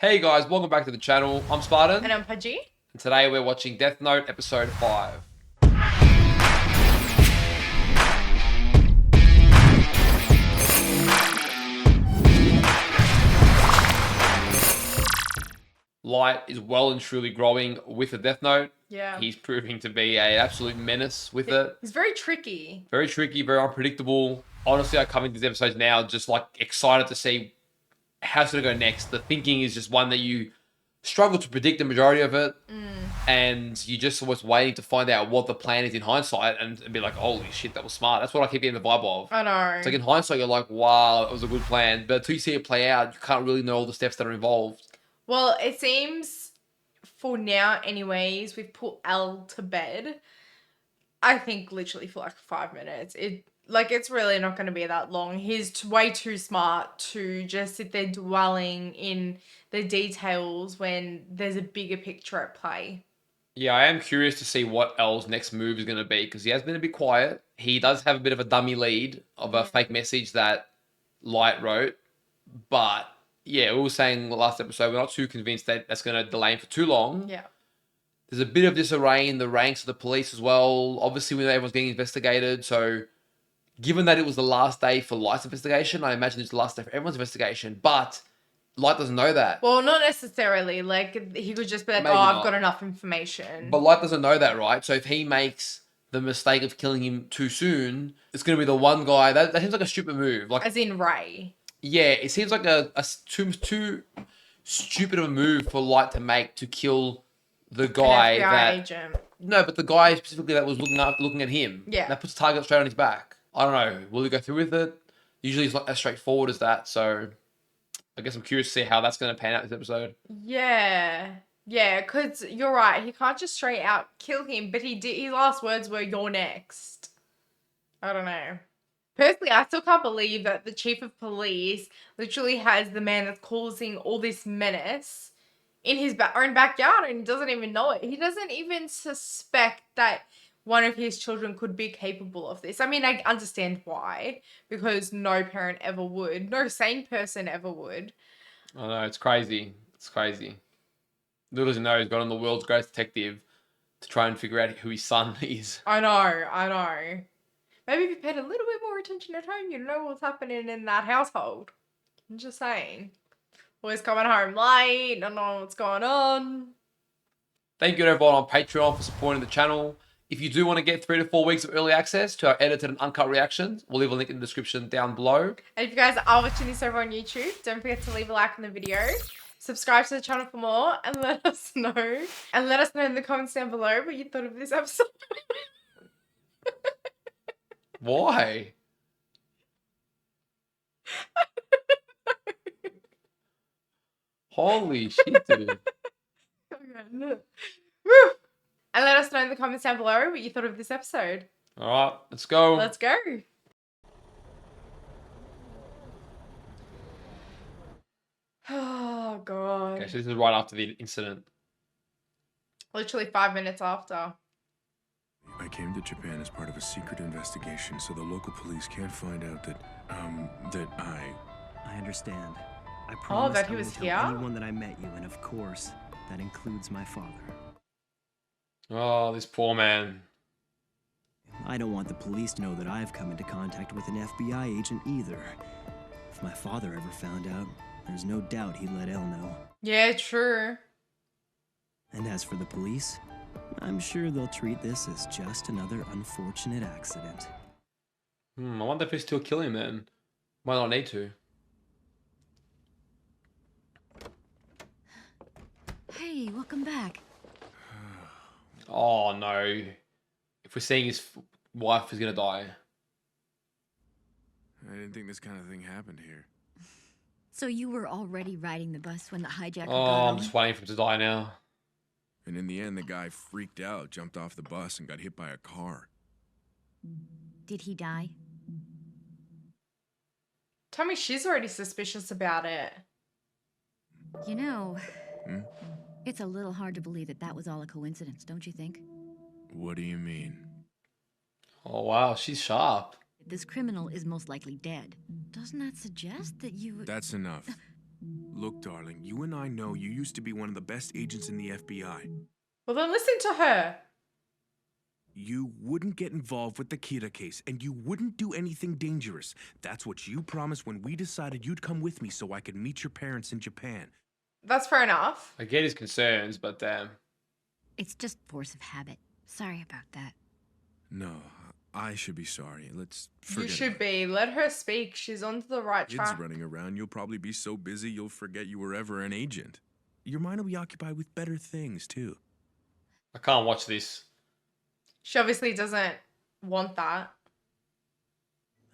Hey guys, welcome back to the channel. I'm Spartan. And I'm Pudgey. And today we're watching Death Note episode 5. Light is well and truly growing with the Death Note. Yeah. He's proving to be an absolute menace with it. He's very tricky. Very tricky, very unpredictable. Honestly, I come into these episodes now just like excited to see how it's going to go next. The thinking is just one that you struggle to predict the majority of it. And you just almost waiting to find out what the plan is in hindsight and be like, holy shit, that was smart. That's what I keep getting the vibe of. I know. It's like in hindsight, you're like, wow, that was a good plan. But until you see it play out, you can't really know all the steps that are involved. Well, it seems for now anyways, we've put Elle to bed. I think literally for like 5 minutes. It's really not going to be that long. He's way too smart to just sit there dwelling in the details when there's a bigger picture at play. Yeah, I am curious to see what L's next move is going to be because he has been a bit quiet. He does have a bit of a dummy lead of a fake message that Light wrote. But yeah, we were saying last episode, we're not too convinced that that's going to delay him for too long. Yeah. There's a bit of disarray in the ranks of the police as well. Obviously, when everyone's getting investigated. So given that it was the last day for Light's investigation, I imagine it's the last day for everyone's investigation. But Light doesn't know that. Well, not necessarily. Like, he could just be like, Maybe I've not. got enough information. But Light doesn't know that, right? So if he makes the mistake of killing him too soon, it's going to be the one guy. That seems like a stupid move. Like, As in Ray. yeah, it seems like a too stupid of a move for Light to make to kill the guy An FBI that... agent. No, but the guy specifically that was looking at him. Yeah. That puts a target straight on his back. I don't know. Will he go through with it? Usually it's not as straightforward as that. So I guess I'm curious to see how that's going to pan out this episode. Yeah. Yeah, because you're right. He can't just straight out kill him, but his last words were, "You're next." I don't know. Personally, I still can't believe that the chief of police literally has the man that's causing all this menace in his own backyard and doesn't even know it. He doesn't even suspect that one of his children could be capable of this. I mean, I understand why, because no parent ever would. No sane person ever would. I know, it's crazy. It's crazy. Little does he know, he's got on the world's greatest detective to try and figure out who his son is. I know. Maybe if you paid a little bit more attention at home, you'd know what's happening in that household. I'm just saying. Always coming home late, don't know what's going on. Thank you to everyone on Patreon for supporting the channel. If you do want to get 3 to 4 weeks of early access to our edited and uncut reactions, we'll leave a link in the description down below. And if you guys are watching this over on YouTube, don't forget to leave a like on the video. Subscribe to the channel for more and let us know. And let us know in the comments down below what you thought of this episode. Why? Holy shit, dude. Woo! And let us know in the comments down below what you thought of this episode. Alright, let's go. Let's go. Oh, God. Okay, so this is right after the incident. Literally 5 minutes after. I came to Japan as part of a secret investigation, so the local police can't find out that I understand. I promise that I he won't was tell here? anyone that I met you, and of course, that includes my father. Oh, this poor man. I don't want the police to know that I've come into contact with an FBI agent either. If my father ever found out, there's no doubt he'd let Elle know. Yeah, true. And as for the police, I'm sure they'll treat this as just another unfortunate accident. I wonder if they still kill him then. Might not need to. Hey, welcome back. Oh no. If we're seeing his wife is gonna die. I didn't think this kind of thing happened here. So you were already riding the bus when the hijacker got Oh, I'm on? just waiting for him to die now. And in the end, the guy freaked out, jumped off the bus, and got hit by a car. Did he die? Tell me she's already suspicious about it. You know, Hmm? it's a little hard to believe that that was all a coincidence, don't you think? What do you mean? Oh wow, she's sharp. This criminal is most likely dead. Doesn't that suggest that you... That's enough. Look, darling, you and I know you used to be one of the best agents in the FBI. Well, then listen to her. You wouldn't get involved with the Kira case, and you wouldn't do anything dangerous. That's what you promised when we decided you'd come with me so I could meet your parents in Japan. That's fair enough. I get his concerns, but damn. It's just force of habit. Sorry about that. No, I should be sorry. Let's forget You should about it. be. Let her speak. She's on the right Kids track. running around, you'll probably be so busy you'll forget you were ever an agent. Your mind will be occupied with better things, too. I can't watch this. She obviously doesn't want that.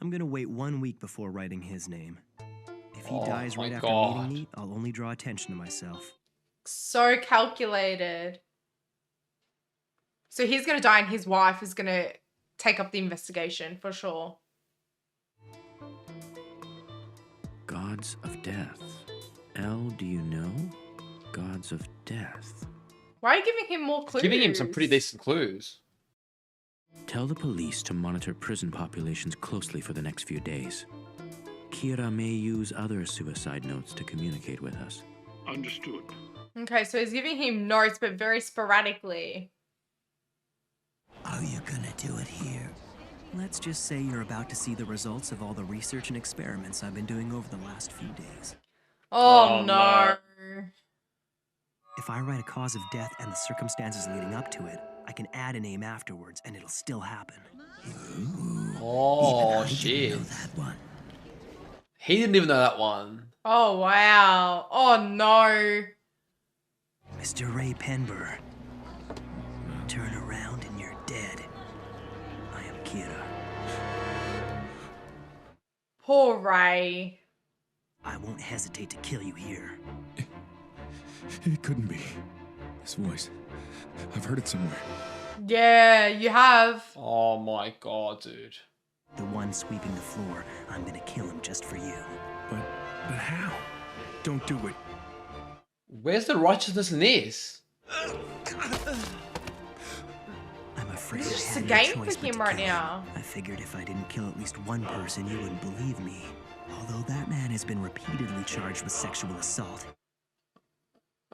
I'm gonna wait 1 week before writing his name. If he Oh dies my right after God. meeting me, I'll only draw attention to myself. So calculated. So he's going to die and his wife is going to take up the investigation for sure. Gods of Death. L, do you know? Gods of Death. Why are you giving him more clues? Giving him some pretty decent clues. Tell the police to monitor prison populations closely for the next few days. Kira may use other suicide notes to communicate with us. Understood. Okay, so he's giving him notes, but very sporadically. Are you gonna do it here? Let's just say you're about to see the results of all the research and experiments I've been doing over the last few days. Oh, Oh, no. If I write a cause of death and the circumstances leading up to it, I can add a name afterwards and it'll still happen. Oh, shit. That one. He didn't even know that one. Oh, wow. Oh, no. Mr. Ray Penbur. Turn around and you're dead. I am Kira. Poor Ray. I won't hesitate to kill you here. It couldn't be. This voice. I've heard it somewhere. Yeah, you have. Oh my God, dude. The one sweeping the floor, I'm gonna kill him just for you. But how? Don't do it. Where's the righteousness in this? I'm afraid This is I just had a no game choice for but him to right kill now. him. I figured if I didn't kill at least one person, you wouldn't believe me. Although that man has been repeatedly charged with sexual assault.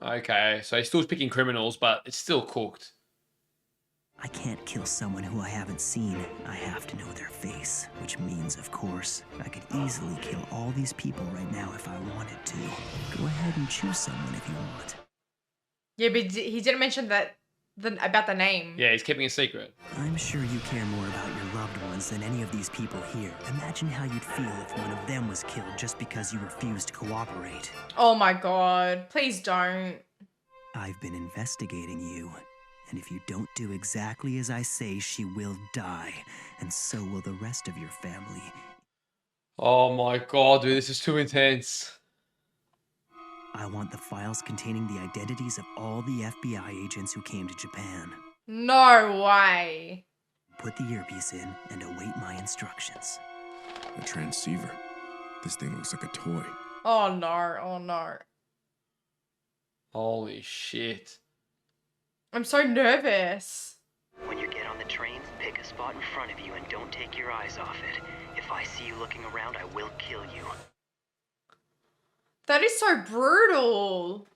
Okay, so he's still picking criminals, but it's still cooked. I can't kill someone who I haven't seen. I have to know their face, which means, of course, I could easily kill all these people right now if I wanted to. Go ahead and choose someone if you want. Yeah, but he didn't mention that about the name. Yeah, he's keeping a secret. I'm sure you care more about your loved ones than any of these people here. Imagine how you'd feel if one of them was killed just because you refused to cooperate. Oh my God. Please don't. I've been investigating you, and if you don't do exactly as I say, she will die, and so will the rest of your family. Oh my God, dude, this is too intense. I want the files containing the identities of all the FBI agents who came to Japan. No way. Put the earpiece in and await my instructions. A transceiver. This thing looks like a toy. Oh no. Oh no. Holy shit. I'm so nervous. When you get on the train, pick a spot in front of you and don't take your eyes off it. If I see you looking around, I will kill you. That is so brutal.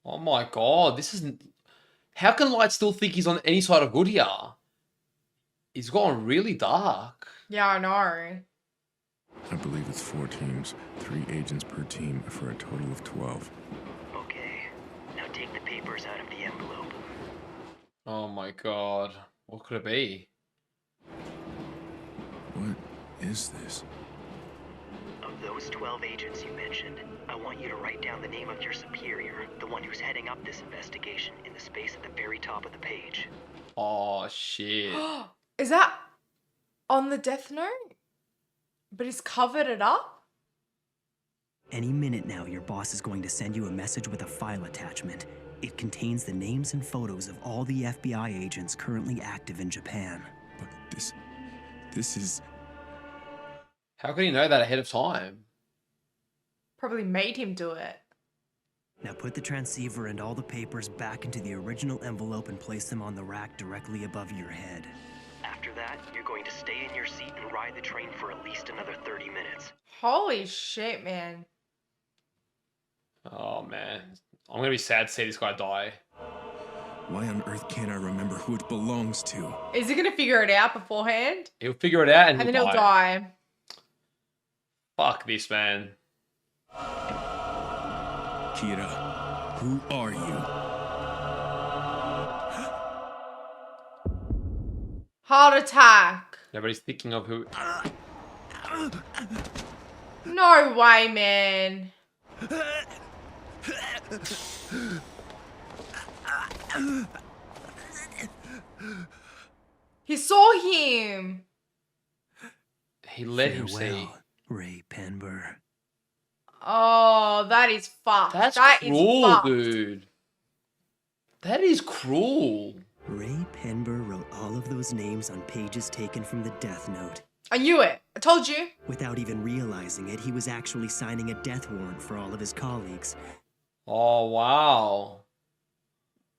Oh my God, this isn't... How can Light still think he's on any side of good here? He's gone really dark. Yeah, I know. I believe it's 4 teams, 3 agents per team for a total of 12. Okay, now take the papers out of the envelope. Oh my God. What could it be? What is this? Of those 12 agents you mentioned, I want you to write down the name of your superior, the one who's heading up this investigation, in the space at the very top of the page. Oh shit. Is that on the death note? But he's covered it up? Any minute now, your boss is going to send you a message with a file attachment. It contains the names and photos of all the FBI agents currently active in Japan. But this is... How could he know that ahead of time? Probably made him do it. Now put the transceiver and all the papers back into the original envelope and place them on the rack directly above your head. After that, you're going to stay in your seat and ride the train for at least another 30 minutes. Holy shit, man. Oh man, I'm gonna be sad to see this guy die. Why on earth can't I remember who it belongs to? Is he gonna figure it out beforehand? He'll figure it out and And he'll then he'll die. die. Fuck this, man. Kira, who are you? Heart attack. Nobody's thinking of who. No way, man. He saw him. He let him Farewell, see. Ray Penbur. Oh, that is fucked. That's That is cruel, fucked. dude. That is cruel. Ray Penbur wrote all of those names on pages taken from the death note. I knew it. I told you. Without even realizing it, he was actually signing a death warrant for all of his colleagues. Oh, wow.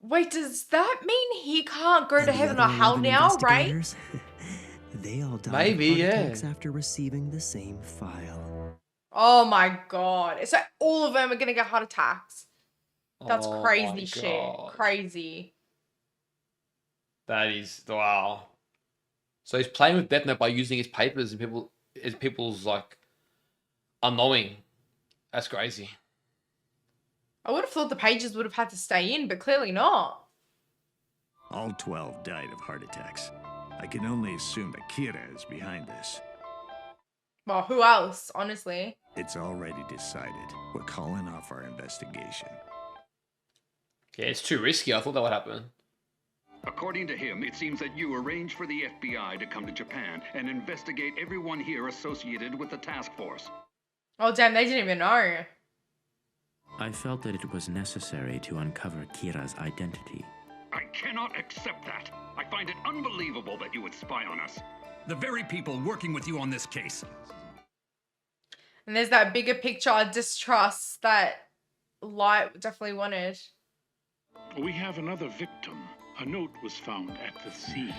Wait, does that mean he can't go And to the heaven or other hell 11 now, right? investigators, they all died Maybe, of heart yeah. attacks after receiving the same file. Oh my god. So all of them are gonna get heart attacks. That's Oh crazy my shit. God. Crazy. That is, wow. So he's playing with Death Note by using his papers and people's like unknowing. That's crazy. I would have thought the pages would have had to stay in, but clearly not. All 12 died of heart attacks. I can only assume that Kira is behind this. Well, who else, honestly? It's already decided. We're calling off our investigation. Yeah, it's too risky. I thought that would happen. According to him, it seems that you arranged for the FBI to come to Japan and investigate everyone here associated with the task force. Oh, damn, they didn't even know. I felt that it was necessary to uncover Kira's identity. I cannot accept that. I find it unbelievable that you would spy on us. The very people working with you on this case. And there's that bigger picture of distrust that Light definitely wanted. We have another victim. A note was found at the scene.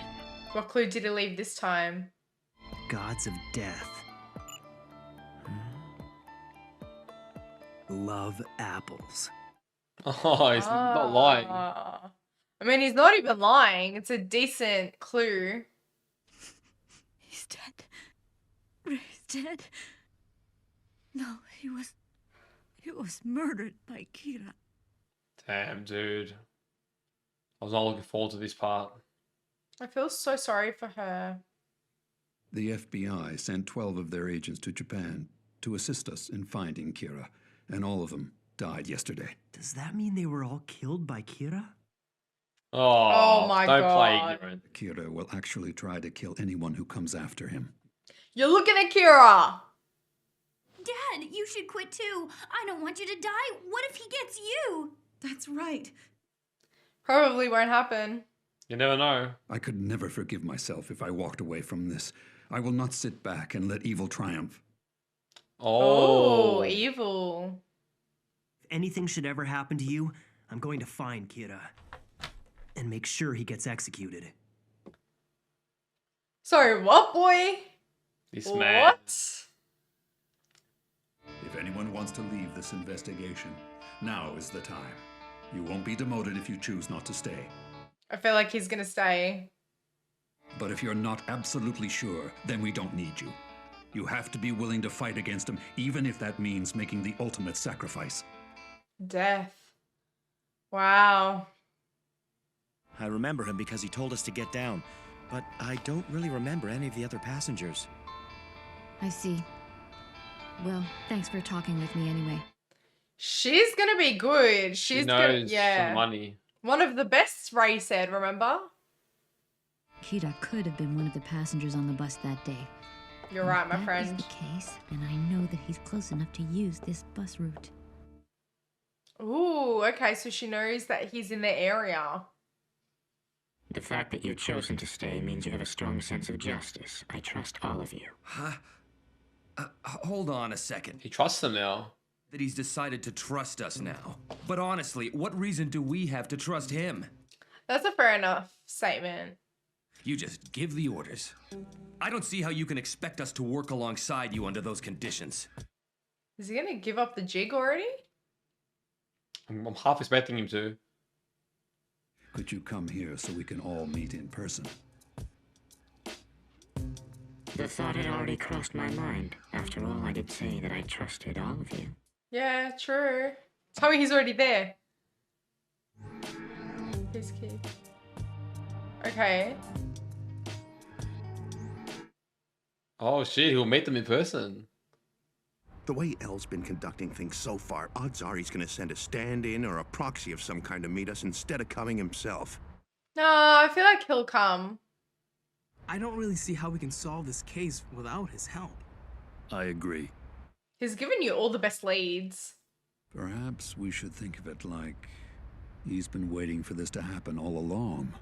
What clue did he leave this time? Gods of death. Love apples. Oh, he's not lying. I mean, he's not even lying. It's a decent clue. He's dead. Ray's dead. No, he was murdered by Kira. Damn, dude. I was not looking forward to this part. I feel so sorry for her. The FBI sent 12 of their agents to Japan to assist us in finding Kira, and all of them died yesterday. Does that mean they were all killed by Kira? Oh, my don't play God. ignorant. Kira will actually try to kill anyone who comes after him. You're looking at Kira. Dad, you should quit too. I don't want you to die. What if he gets you? That's right. Probably won't happen. You never know. I could never forgive myself if I walked away from this. I will not sit back and let evil triumph. Oh, evil. If anything should ever happen to you, I'm going to find Kira and make sure he gets executed. Sorry, what, boy? This man. What? If anyone wants to leave this investigation, now is the time. You won't be demoted if you choose not to stay. I feel like he's gonna stay. But if you're not absolutely sure, then we don't need you. You have to be willing to fight against him, even if that means making the ultimate sacrifice. Death. Wow. I remember him because he told us to get down, but I don't really remember any of the other passengers. I see. Well, thanks for talking with me anyway. She's gonna be good. She's gonna, knows yeah. some money. One of the best, Ray said, remember? Kira could have been one of the passengers on the bus that day. You're And right, if my that friend. is the case, and I know that he's close enough to use this bus route. Ooh, okay, so she knows that he's in the area. The fact that you've chosen to stay means you have a strong sense of justice. I trust all of you. Huh? Hold on a second. He trusts them now. That he's decided to trust us now. But honestly, what reason do we have to trust him? That's a fair enough statement. You just give the orders. I don't see how you can expect us to work alongside you under those conditions. Is he gonna give up the jig already? I'm half expecting him to. Could you come here so we can all meet in person? The thought had already crossed my mind. After all, I did say that I trusted all of you. Yeah, true. Tell me he's already there. His key. Okay. Oh shit, he'll meet them in person. The way El's been conducting things so far, odds are he's gonna send a stand-in or a proxy of some kind to meet us instead of coming himself. No, I feel like he'll come. I don't really see how we can solve this case without his help. I agree. He's given you all the best leads. Perhaps we should think of it like he's been waiting for this to happen all along.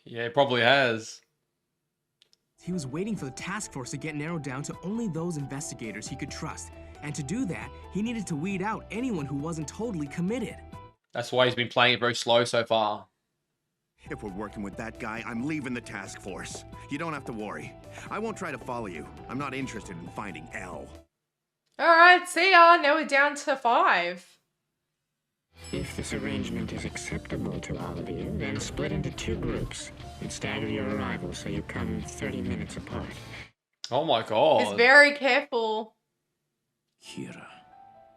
Yeah, he probably has. He was waiting for the task force to get narrowed down to only those investigators he could trust. And to do that, he needed to weed out anyone who wasn't totally committed. That's why he's been playing it very slow so far. If we're working with that guy, I'm leaving the task force. You don't have to worry. I won't try to follow you. I'm not interested in finding El. Alright, see ya. Now we're down to 5. If this arrangement is acceptable to all of you, then split into 2 groups and stagger your arrival so you come 30 minutes apart. Oh my god. He's very careful. Kira,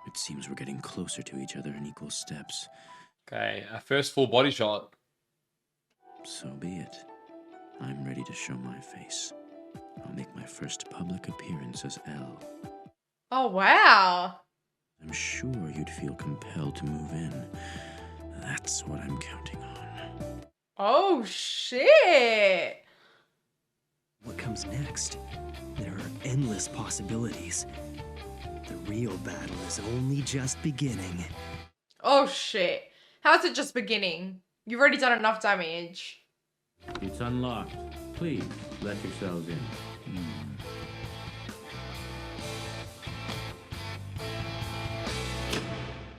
it seems we're getting closer to each other in equal steps. Okay, our first full body shot. So be it. I'm ready to show my face. I'll make my first public appearance as Elle. Oh, wow. I'm sure you'd feel compelled to move in. That's what I'm counting on. Oh, shit. What comes next? There are endless possibilities. The real battle is only just beginning. Oh, shit. How's it just beginning? You've already done enough damage. It's unlocked. Please, let yourselves in.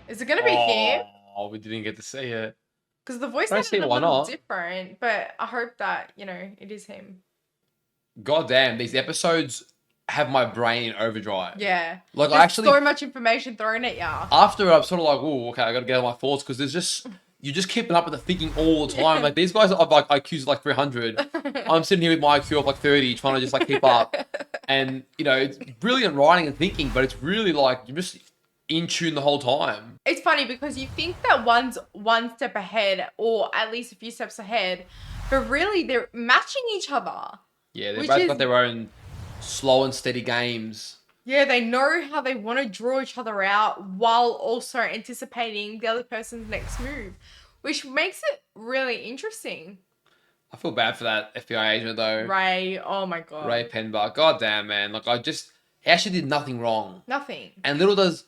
Is it going to be him? Oh, we didn't get to see it. Because the voice I see sounded a why little not. different, but I hope that, it is him. God damn, these episodes have my brain in overdrive. Yeah. Like, There's I actually, so much information thrown at ya. after I'm sort of like, oh, okay, I got to get on my thoughts because there's just, you're just keeping up with the thinking all the time. Like, these guys have like IQs of like 300. I'm sitting here with my IQ of like 30, trying to just like keep up. And, it's brilliant writing and thinking, but it's really like, you're just in tune the whole time. It's funny because you think that one's one step ahead or at least a few steps ahead, but really they're matching each other. Yeah, they've Which both is- got their own slow and steady games. Yeah, they know how they want to draw each other out while also anticipating the other person's next move, which makes it really interesting. I feel bad for that FBI agent though. Ray, oh my god. Ray Penbur. God damn, man. Like, he actually did nothing wrong. Nothing. And little does,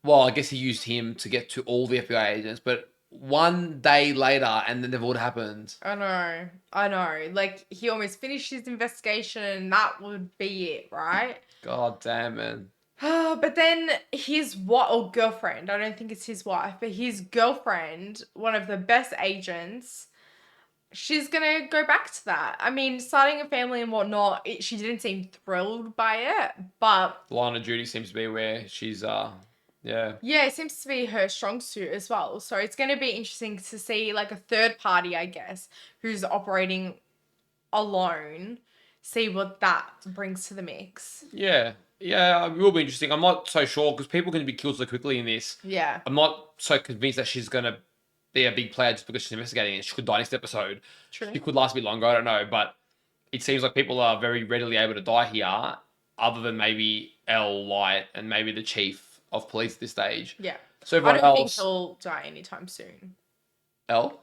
well, I guess he used him to get to all the FBI agents, but one day later and then they've all happened. I know. Like, he almost finished his investigation and that would be it, right? God damn, man. But then his girlfriend, I don't think it's his wife, but his girlfriend, one of the best agents, she's gonna go back to that. I mean, starting a family and whatnot, she didn't seem thrilled by it, but The line of duty seems to be where she's, yeah. yeah, it seems to be her strong suit as well. So it's going to be interesting to see like a third party, I guess, who's operating alone, see what that brings to the mix. Yeah. Yeah, it will be interesting. I'm not so sure because people are going to be killed so quickly in this. Yeah. I'm not so convinced that she's going to be a big player just because she's investigating it. She could die next episode. True. She could last a bit longer, I don't know. But it seems like people are very readily able to die here, other than maybe Elle Light and maybe the chief of police at this stage. Yeah. So everyone I don't else... think he'll die anytime soon. Elle?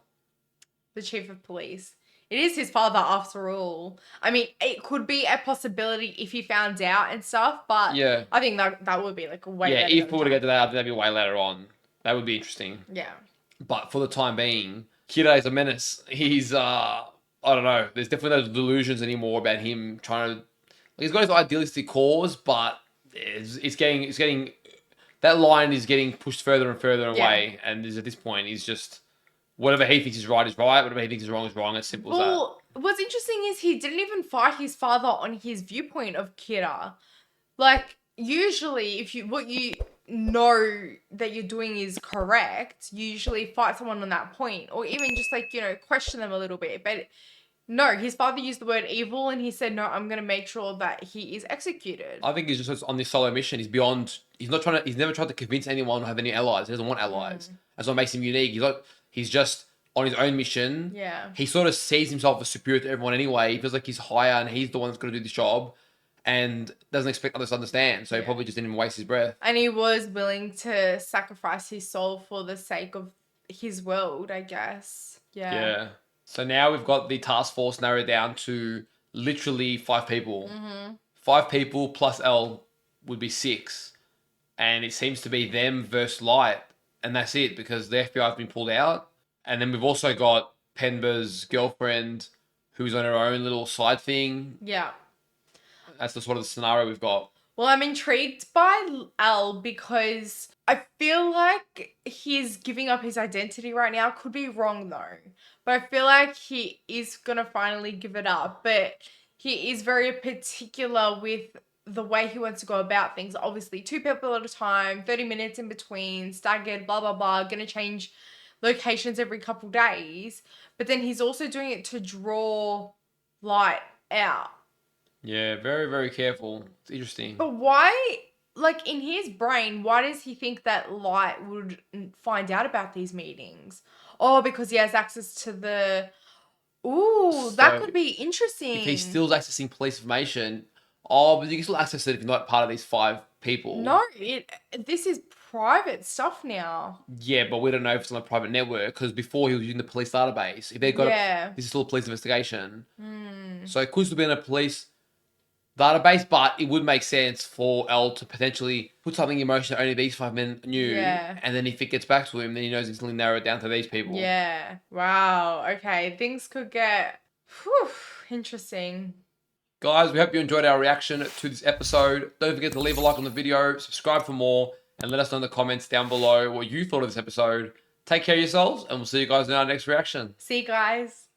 The chief of police. It is his father after all. I mean, it could be a possibility if he found out and stuff, but Yeah. I think that would be like a way Yeah, better if than we were to get to that, I think that'd be way later on. That would be interesting. Yeah. But for the time being, Kira is a menace. He's, I don't know. There's definitely no delusions anymore about him trying to... Like, he's got his idealistic cause, but it's getting... That line is getting pushed further and further away. And at this point, he's just... Whatever he thinks is right, whatever he thinks is wrong. It's simple as that. Well, what's interesting is he didn't even fight his father on his viewpoint of Kira. Like, usually, know that you're doing is correct, you usually fight someone on that point, or even just like, question them a little bit. But no, his father used the word evil and he said, no, I'm going to make sure that he is executed. I think he's just on this solo mission. He's never tried to convince anyone to have any allies. He doesn't want allies. That's what makes him unique. He's just on his own mission. Yeah. He sort of sees himself as superior to everyone anyway. He feels like he's higher and he's the one that's going to do this job and doesn't expect others to understand. So he probably just didn't even waste his breath. And he was willing to sacrifice his soul for the sake of his world, I guess. Yeah. So now we've got the task force narrowed down to literally 5 people. 5 people plus L would be 6. And it seems to be them versus Light. And that's it, because the FBI have been pulled out. And then we've also got Penbur's girlfriend, who's on her own little side thing. Yeah. That's the sort of scenario we've got. Well, I'm intrigued by Al because I feel like he's giving up his identity right now. Could be wrong though. But I feel like he is going to finally give it up. But he is very particular with the way he wants to go about things. Obviously, 2 people at a time, 30 minutes in between, staggered, blah, blah, blah. Going to change locations every couple days. But then he's also doing it to draw Light out. Yeah, very, very careful. It's interesting. But why, like in his brain, why does he think that Light would find out about these meetings? Oh, because he has access to the... Ooh, that could be interesting. If he's still accessing police information, but you can still access it if you're not part of these 5 people. No, this is private stuff now. Yeah, but we don't know if it's on a private network, because before he was using the police database. If they've got this is still a police investigation. So it could still be in a police database, but it would make sense for L to potentially put something in motion that only these 5 men knew. Yeah. And then if it gets back to him, then he knows instantly narrow it down to these people. Yeah. Wow. Okay. Things could get interesting. Guys, we hope you enjoyed our reaction to this episode. Don't forget to leave a like on the video, subscribe for more, and let us know in the comments down below what you thought of this episode. Take care of yourselves, and we'll see you guys in our next reaction. See you guys.